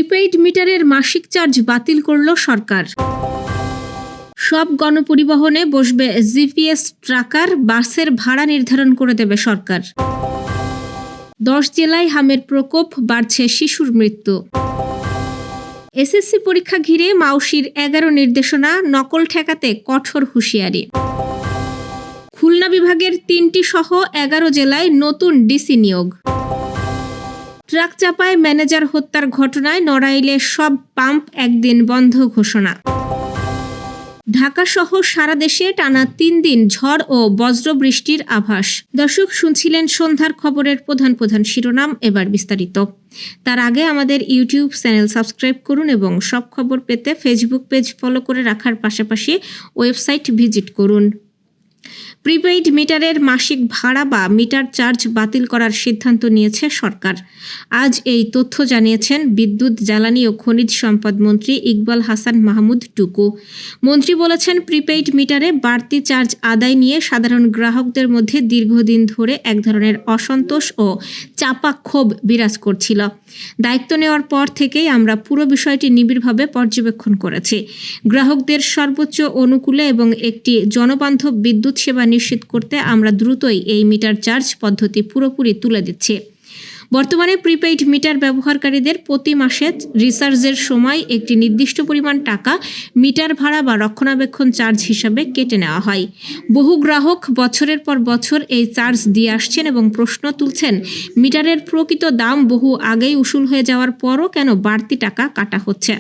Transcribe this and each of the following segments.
Prepaid মিটারের মাসিক charge বাতিল করল সরকার। সব গণপরিবহনে বসবে জিপিএস ট্র্যাকার, বাসের ভাড়া নির্ধারণ করে দেবে সরকার। 10 জেলায় হামের প্রকোপ, বাড়ছে শিশুর মৃত্যু। এসএসসি পরীক্ষা ঘিরে মাউশির 11 নির্দেশনা, নকল ঠেকাতে কঠোর হুঁশিয়ারি। খুলনা বিভাগের 3টি সহ 11 জেলায় নতুন ডিসি নিয়োগ। ট্রাক চাপায় ম্যানেজার হত্যার ঘটনায় নড়াইলে সব পাম্প একদিন বন্ধ ঘোষণা। ঢাকাসহ সারা দেশে টানা 3 দিন ঝড় ও বজ্রবৃষ্টির আভাস। দর্শক, শুনছিলেন সন্ধ্যার খবরের প্রধান শিরোনাম, এবার বিস্তারিত। তার আগে আমাদের ইউটিউব চ্যানেল সাবস্ক্রাইব করুন এবং সব খবর পেতে ফেসবুক পেজ ফলো করে রাখার পাশাপাশি ওয়েবসাইট ভিজিট করুন। প্রিপেইড মিটারের মাসিক ভাড়া বা মিটার চার্জ বাতিল করার সিদ্ধান্ত নিয়েছে সরকার। আজ এই তথ্য জানিয়েছেন বিদ্যুৎ, জ্বালানি ও খনিজ সম্পদ মন্ত্রী ইকবাল হাসান মাহমুদ টুকু। মন্ত্রী বলেছেন, প্রিপেইড মিটারে বাড়তি চার্জ আদায় নিয়ে সাধারণ গ্রাহকদের মধ্যে দীর্ঘদিন ধরে এক ধরনের অসন্তোষ ও চাপা ক্ষোভ বিরাজ করছিল। দায়িত্ব নেওয়ার পর থেকেই আমরা পুরো বিষয়টি নিবিড়ভাবে পর্যবেক্ষণ করেছি। গ্রাহকদের সর্বোচ্চ অনুকূলে এবং একটি জনবান্ধব বিদ্যুৎ সেবা নিশ্চিত করতে আমরা দ্রুতই এই মিটার চার্জ পদ্ধতি পুরোপুরি তুলে দিচ্ছি। বর্তমানে প্রিপেইড মিটার ব্যবহারকারীদের প্রতি মাসে রিচার্জের সময় একটি নির্দিষ্ট পরিমাণ টাকা মিটার ভাড়া বা রক্ষণাবেক্ষণ চার্জ হিসাবে কেটে নেওয়া হয়। বহু গ্রাহক বছরের পর বছর এই চার্জ দিয়ে আসছেন এবং প্রশ্ন তুলছেন, মিটারের প্রকৃত দাম বহু আগেই উসুল হয়ে যাওয়ার পরও কেন বাড়তি টাকা কাটা হচ্ছে।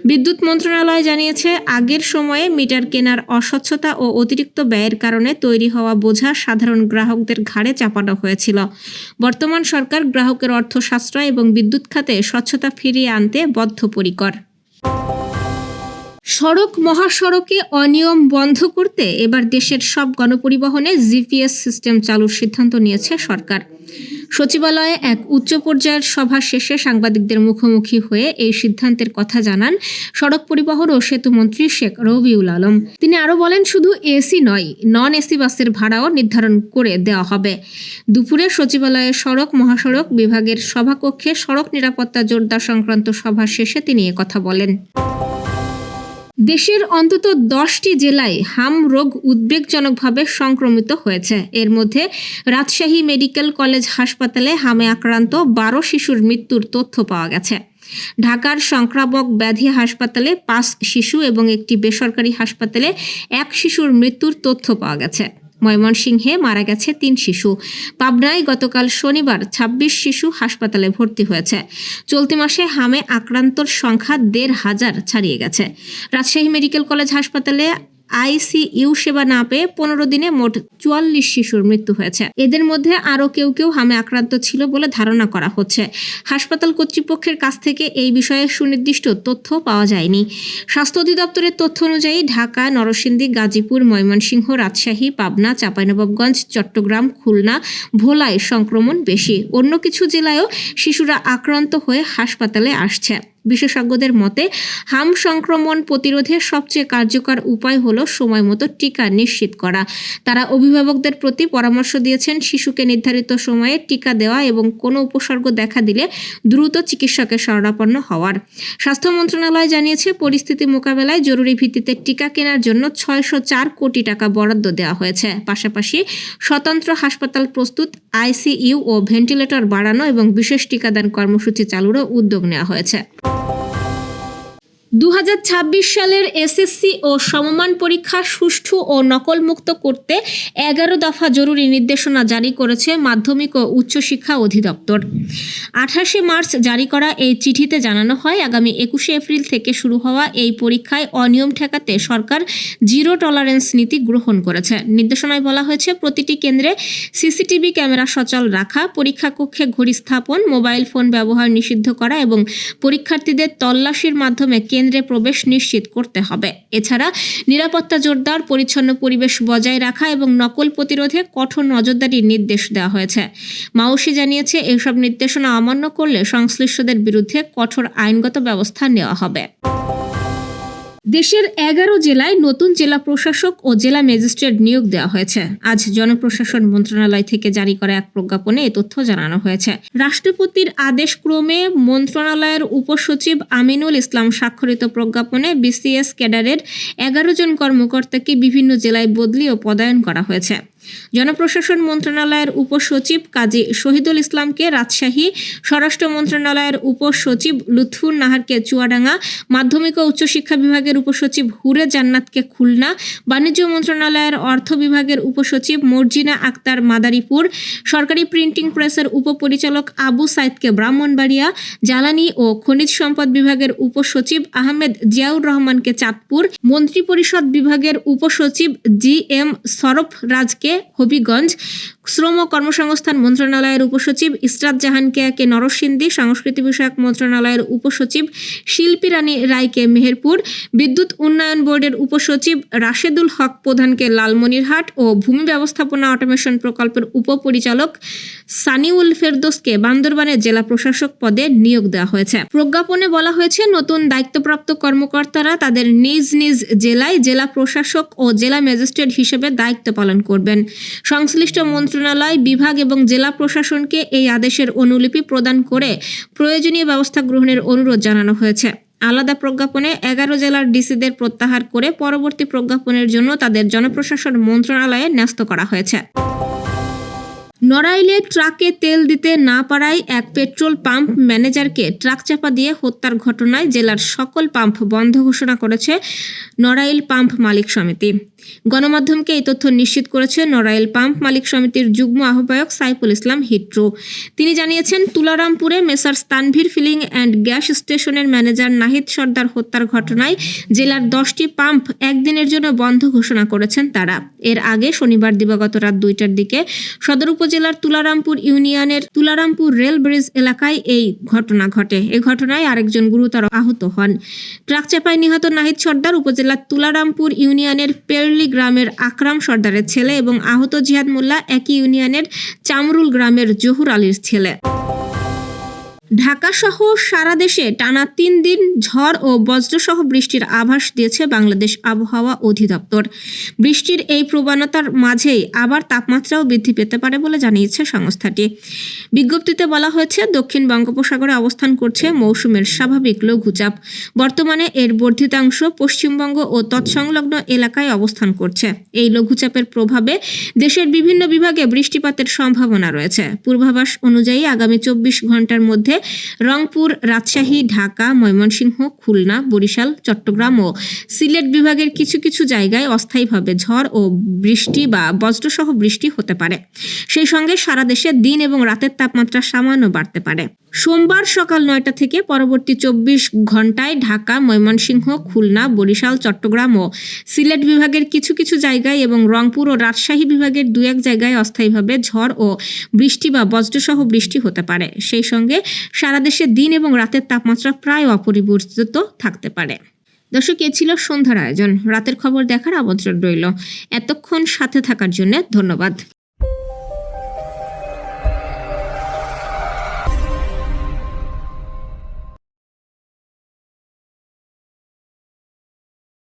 বিদ্যুৎ মন্ত্রণালয় জানিয়েছে, আগের সময়ে মিটার কেনার অস্বচ্ছতা ও অতিরিক্ত ব্যয়ের কারণে তৈরি হওয়া বোঝা সাধারণ গ্রাহকদের ঘাড়ে চাপানো হয়েছিল। বর্তমান সরকার গ্রাহকের অর্থ সাশ্রয় এবং বিদ্যুৎ খাতে স্বচ্ছতা ফিরিয়ে আনতে বদ্ধপরিকর। সড়ক মহাসড়কে অনিয়ম বন্ধ করতে এবার দেশের সব গণপরিবহনে জিপিএস সিস্টেম চালুর সিদ্ধান্ত নিয়েছে সরকার। সচিবালয়ে এক উচ্চ পর্যায়ের সভা শেষে সাংবাদিকদের মুখোমুখি হয়ে এই সিদ্ধান্তের কথা জানান সড়ক পরিবহন ও সেতুমন্ত্রী শেখ রবিউল আলম। তিনি আরও বলেন, শুধু এসি নয়, নন এসি বাসের ভাড়াও নির্ধারণ করে দেওয়া হবে। দুপুরে সচিবালয়ে সড়ক মহাসড়ক বিভাগের সভাকক্ষে সড়ক নিরাপত্তা জোরদার সংক্রান্ত সভা শেষে তিনি একথা বলেন। দেশের অন্তত 10টি জেলায় হাম রোগ উদ্বেগজনকভাবে সংক্রমিত হয়েছে। এর মধ্যে রাজশাহী মেডিকেল কলেজ হাসপাতালে হামে আক্রান্ত 12 শিশুর মৃত্যুর তথ্য পাওয়া গেছে। ঢাকার সংক্রামক ব্যাধি হাসপাতালে 5 শিশু এবং একটি বেসরকারি হাসপাতালে 1 শিশুর মৃত্যুর তথ্য পাওয়া গেছে। ময়মনসিংহে মারা গেছে 3 শিশু। পাবনায় গতকাল শনিবার 26 শিশু হাসপাতালে ভর্তি হয়েছে। চলতি মাসে হামে আক্রান্তর সংখ্যা 1,500 ছাড়িয়ে গেছে। রাজশাহী মেডিকেল কলেজ হাসপাতালে আইসিইউ সেবা না পেয়ে 15 দিনে মোট 44 শিশুর মৃত্যু হয়েছে। এদের মধ্যে আরও কেউ হামে আক্রান্ত ছিল বলে ধারণা করা হচ্ছে। হাসপাতাল কর্তৃপক্ষের কাছ থেকে এই বিষয়ে সুনির্দিষ্ট তথ্য পাওয়া যায়নি। স্বাস্থ্য অধিদপ্তরের তথ্য অনুযায়ী ঢাকা, নরসিংদী, গাজীপুর, ময়মনসিংহ, রাজশাহী, পাবনা, চাঁপাইনবাবগঞ্জ, চট্টগ্রাম, খুলনা, ভোলায় সংক্রমণ বেশি। অন্য কিছু জেলায়ও শিশুরা আক্রান্ত হয়ে হাসপাতালে আসছে। বিশেষজ্ঞদের মতে, হাম সংক্রমণ প্রতিরোধে সবচেয়ে কার্যকর উপায় হলো সময়মতো টিকা নিশ্চিত করা। তারা অভিভাবকদের প্রতি পরামর্শ দিয়েছেন, শিশুকে নির্ধারিত সময়ে টিকা দেওয়া এবং কোনো উপসর্গ দেখা দিলে দ্রুত চিকিৎসকের শরণাপন্ন হওয়ার। স্বাস্থ্য মন্ত্রণালয় জানিয়েছে, পরিস্থিতি মোকাবেলায় জরুরি ভিত্তিতে টিকা কেনার জন্য 604 কোটি টাকা বরাদ্দ দেওয়া হয়েছে। পাশাপাশি স্বতন্ত্র হাসপাতাল প্রস্তুত, আইসিইউ ও ভেন্টিলেটর বাড়ানো এবং বিশেষ টিকাদান কর্মসূচি চালুরও উদ্যোগ নেওয়া হয়েছে। 2026 সালের এসএসসি ও সমমান পরীক্ষা সুষ্ঠু ও নকলমুক্ত করতে 11 দফা জরুরি নির্দেশনা জারি করেছে মাধ্যমিক ও উচ্চশিক্ষা অধিদপ্তর। 28 মার্চ জারি করা এই চিঠিতে জানানো হয়, আগামী 21 এপ্রিল থেকে শুরু হওয়া এই পরীক্ষায় অনিয়ম ঠেকাতে সরকার জিরো টলারেন্স নীতি গ্রহণ করেছে। নির্দেশনায় বলা হয়েছে, প্রতিটি কেন্দ্রে সিসিটিভি ক্যামেরা সচল রাখা, পরীক্ষা কক্ষে ঘড়ি স্থাপন, মোবাইল ফোন ব্যবহার নিষিদ্ধ করা এবং পরীক্ষার্থীদের তল্লাশির মাধ্যমে কেন্দ্রে প্রবেশ নিশ্চিত করতে হবে। এছাড়া নিরাপত্তা জোরদার, পরিচ্ছন্ন পরিবেশ বজায় রাখা এবং নকল প্রতিরোধে কঠোর নজরদারির নির্দেশ দেওয়া হয়েছে। মাউশি জানিয়েছে, এসব নির্দেশনা অমান্য করলে সংশ্লিষ্টদের বিরুদ্ধে কঠোর আইনগত ব্যবস্থা নেওয়া হবে। দেশের 11 জেলায় নতুন জেলা প্রশাসক ও জেলা ম্যাজিস্ট্রেট নিয়োগ দেওয়া হয়েছে। আজ জনপ্রশাসন মন্ত্রণালয় থেকে জারি করা এক প্রজ্ঞাপনে এই তথ্য জানানো হয়েছে। রাষ্ট্রপতির আদেশক্রমে মন্ত্রণালয়ের উপসচিব আমিনুল ইসলাম স্বাক্ষরিত প্রজ্ঞাপনে বিসিএস ক্যাডারের 11 জন কর্মকর্তাকে বিভিন্ন জেলায় বদলি ও পদায়ন করা হয়েছে। জনপ্রশাসন মন্ত্রণালয়ের উপসচিব কাজী শহীদুল ইসলামকে রাজশাহী, স্বরাষ্ট্র মন্ত্রণালয়ের উপসচিব লুৎফুন নাহারকে চুয়াডাঙ্গা, মাধ্যমিক ও উচ্চশিক্ষা বিভাগের উপসচিব হুরে জান্নাতকে খুলনা, বাণিজ্য মন্ত্রণালয়ের অর্থ বিভাগের উপসচিব মর্জিনা আক্তার মাদারীপুর, সরকারি প্রিন্টিং প্রেসের উপপরিচালক আবু সাইদকে ব্রাহ্মণবাড়িয়া, জ্বালানি ও খনিজ সম্পদ বিভাগের উপসচিব আহমেদ জিয়াউর রহমানকে চাঁদপুর, মন্ত্রিপরিষদ বিভাগের উপসচিব জি.এম. সরফ রাজকে হবিগঞ্জ, শ্রম ও কর্মসংস্থান মন্ত্রণালয়ের উপসচিব ইসরাত জাহানকে নরসিংদী, সংস্কৃতি বিষয়ক মন্ত্রণালয়ের উপসচিব শিল্পী রানী রায়কে মেহেরপুর, বিদ্যুৎ উন্নয়ন বোর্ডের উপসচিব রাশেদুল হক প্রধানকে লালমনিরহাট ও ভূমি ব্যবস্থাপনা অটোমেশন প্রকল্পের উপপরিচালক সানিউল ফেরদৌসকে বান্দরবানের জেলা প্রশাসক পদে নিয়োগ দেওয়া হয়েছে। প্রজ্ঞাপনে বলা হয়েছে, নতুন দায়িত্বপ্রাপ্ত কর্মকর্তারা তাদের নিজ নিজ জেলায় জেলা প্রশাসক ও জেলা ম্যাজিস্ট্রেট হিসেবে দায়িত্ব পালন করবেন। সংশ্লিষ্ট মন্ত্রণালয়, বিভাগ এবং জেলা প্রশাসনকে এই আদেশের অনুলিপি প্রদান করে প্রয়োজনীয় ব্যবস্থা গ্রহণের অনুরোধ জানানো হয়েছে। আলাদা প্রজ্ঞাপনে 11 জেলার ডিসিদের প্রত্যাহার করে পরবর্তী প্রজ্ঞাপনের জন্য তাদের জনপ্রশাসন মন্ত্রণালয়ে ন্যস্ত করা হয়েছে। নড়াইলে ট্রাকে তেল দিতে না পারায় এক পেট্রোল পাম্প ম্যানেজারকে ট্রাক চাপা দিয়ে হত্যার ঘটনায় জেলার সকল পাম্প বন্ধ ঘোষণা করেছে নড়াইল পাম্প মালিক সমিতি। গণমাধ্যমকে এই তথ্য নিশ্চিত করেছে নড়াইল পাম্প মালিক সমিতির যুগ্ম আহ্বায়ক সাইফুল ইসলাম হিট্রু। তিনি জানিয়েছেন, তুলারামপুরে messrs Tanvir filling and gas স্টেশনের ম্যানেজার নাহিদ সর্দার হত্যার ঘটনায় জেলার 10টি পাম্প একদিনের জন্য বন্ধ ঘোষণা করেছেন তারা। এর আগে শনিবার দিবাগত রাত 2টার দিকে সদর উপজেলার তুলারামপুর ইউনিয়নের তুলারামপুর রেল ব্রিজ এলাকায় এই ঘটনা ঘটে। এই ঘটনায় আরেকজন গুরুতর আহত হন। ট্রাক চাপায় নিহত নাহিদ সর্দার উপজেলার তুলারামপুর ইউনিয়নের পেরলি গ্রামের আকরাম সর্দারের ছেলে এবং আহত জিহাদ মোল্লা একই ইউনিয়নের চামরুল গ্রামের জহুর আলীর ছেলে। ঢাকা সহ সারা দেশে টানা 3 দিন ঝড় ও বজ্রসহ বৃষ্টির আভাস দিয়েছে বাংলাদেশ আবহাওয়া অধিদপ্তর। বৃষ্টির এই প্রবণতার মাঝেই আবার তাপমাত্রাও বৃদ্ধি পেতে পারে বলে জানিয়েছে সংস্থাটি। বিজ্ঞপ্তিতে বলা হয়েছে, দক্ষিণ বঙ্গোপসাগরে অবস্থান করছে মৌসুমের স্বাভাবিক লঘুচাপ। বর্তমানে এর বর্ধিতাংশ পশ্চিমবঙ্গ ও তৎসংলগ্ন এলাকায় অবস্থান করছে। এই লঘুচাপের প্রভাবে দেশের বিভিন্ন বিভাগে বৃষ্টিপাতের সম্ভাবনা রয়েছে। পূর্বাভাস অনুযায়ী আগামী 24 ঘন্টার মধ্যে রংপুর, রাজশাহী, ঢাকা, ময়মনসিংহ, খুলনা, বরিশাল, চট্টগ্রাম ও সিলেট বিভাগের কিছু কিছু জায়গায় অস্থায়ীভাবে ঝড় ও বৃষ্টি বা বজ্রসহ বৃষ্টি হতে পারে। সেই সঙ্গে সারা দেশে দিন এবং রাতের তাপমাত্রা সামান্য বাড়তে পারে। সোমবার সকাল 9টা থেকে পরবর্তী 24 ঘন্টায় ঢাকা, ময়মনসিংহ, খুলনা, বরিশাল, চট্টগ্রাম ও সিলেট বিভাগের কিছু কিছু জায়গায় এবং রংপুর ও রাজশাহী বিভাগের 2-1 জায়গায় অস্থায়ীভাবে ঝড় ও বৃষ্টি বা বজ্রসহ বৃষ্টি হতে পারে। সেই সঙ্গে সারা দেশে দিন এবং রাতের তাপমাত্রা প্রায় অপরিবর্তিত থাকতে পারে। দর্শক, এ ছিল সন্ধ্যার আয়োজন। রাতের খবর দেখার আমন্ত্রণ রইল। এতক্ষণ সাথে থাকার জন্য ধন্যবাদ।